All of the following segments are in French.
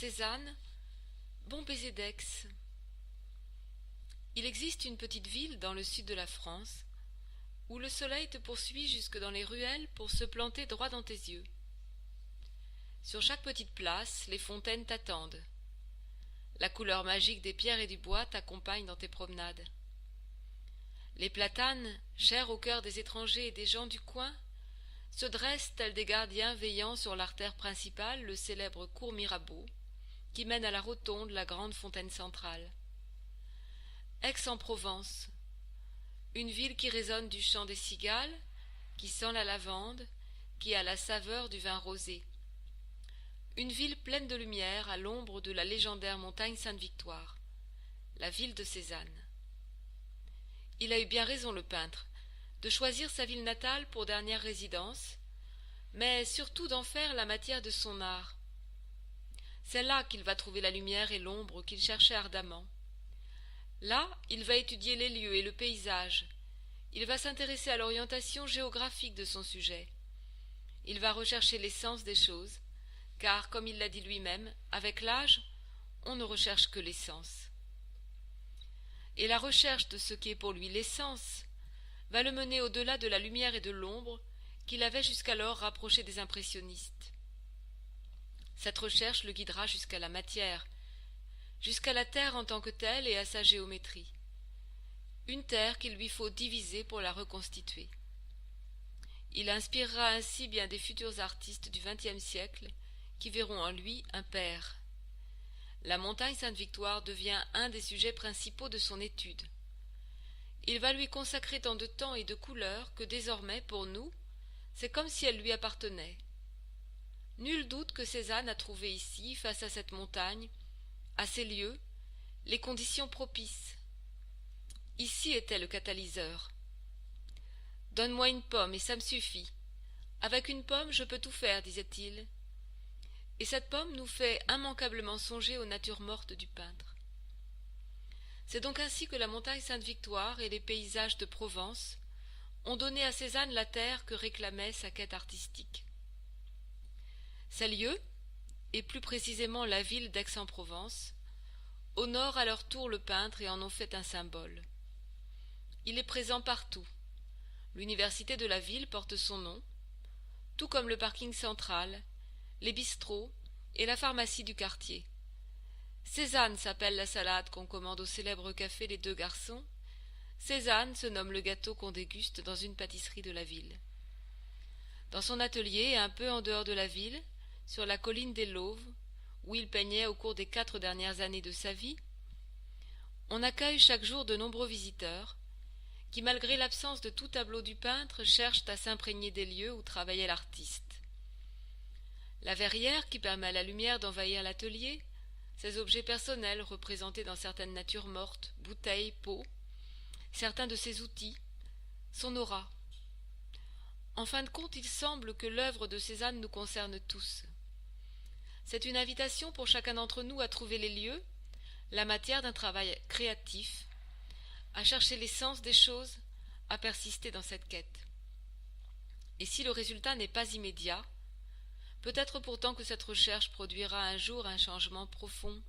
Cézanne, bon baiser d'Aix. Il existe une petite ville dans le sud de la France où le soleil te poursuit jusque dans les ruelles pour se planter droit dans tes yeux. Sur chaque petite place, les fontaines t'attendent. La couleur magique des pierres et du bois t'accompagne dans tes promenades. Les platanes, chers au cœur des étrangers et des gens du coin, se dressent tels des gardiens veillant sur l'artère principale, le célèbre cours Mirabeau, qui mène à la rotonde la grande fontaine centrale. Aix-en-Provence, une ville qui résonne du chant des cigales, qui sent la lavande, qui a la saveur du vin rosé. Une ville pleine de lumière à l'ombre de la légendaire montagne Sainte-Victoire, la ville de Cézanne. Il a eu bien raison, le peintre, de choisir sa ville natale pour dernière résidence, mais surtout d'en faire la matière de son art. C'est là qu'il va trouver la lumière et l'ombre qu'il cherchait ardemment. Là, il va étudier les lieux et le paysage. Il va s'intéresser à l'orientation géographique de son sujet. Il va rechercher l'essence des choses, car, comme il l'a dit lui-même, avec l'âge, on ne recherche que l'essence. Et la recherche de ce qui est pour lui l'essence va le mener au-delà de la lumière et de l'ombre qu'il avait jusqu'alors rapproché des impressionnistes. Cette recherche le guidera jusqu'à la matière, jusqu'à la terre en tant que telle et à sa géométrie. Une terre qu'il lui faut diviser pour la reconstituer. Il inspirera ainsi bien des futurs artistes du XXe siècle qui verront en lui un père. La montagne Sainte-Victoire devient un des sujets principaux de son étude. Il va lui consacrer tant de temps et de couleurs que désormais, pour nous, c'est comme si elle lui appartenait. Nul doute que Cézanne a trouvé ici, face à cette montagne, à ces lieux, les conditions propices. Ici était le catalyseur. Donne-moi une pomme et ça me suffit. Avec une pomme je peux tout faire, disait-il. Et cette pomme nous fait immanquablement songer aux natures mortes du peintre. C'est donc ainsi que la montagne Sainte-Victoire et les paysages de Provence ont donné à Cézanne la terre que réclamait sa quête artistique. Ces lieux, et plus précisément la ville d'Aix-en-Provence, honorent à leur tour le peintre et en ont fait un symbole. Il est présent partout. L'université de la ville porte son nom, tout comme le parking central, les bistrots et la pharmacie du quartier. Cézanne s'appelle la salade qu'on commande au célèbre café Les Deux Garçons. Cézanne se nomme le gâteau qu'on déguste dans une pâtisserie de la ville. Dans son atelier, un peu en dehors de la ville, sur la colline des Lauves, où il peignait au cours des 4 dernières années de sa vie, on accueille chaque jour de nombreux visiteurs qui, malgré l'absence de tout tableau du peintre, cherchent à s'imprégner des lieux où travaillait l'artiste. La verrière qui permet à la lumière d'envahir l'atelier, ses objets personnels représentés dans certaines natures mortes, bouteilles, pots, certains de ses outils, son aura. En fin de compte, il semble que l'œuvre de Cézanne nous concerne tous. C'est une invitation pour chacun d'entre nous à trouver les lieux, la matière d'un travail créatif, à chercher l'essence des choses, à persister dans cette quête. Et si le résultat n'est pas immédiat, peut-être pourtant que cette recherche produira un jour un changement profond,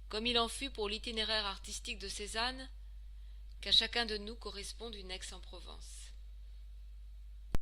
comme il en fut pour l'itinéraire artistique de Cézanne, qu'à chacun de nous corresponde une Aix-en-Provence.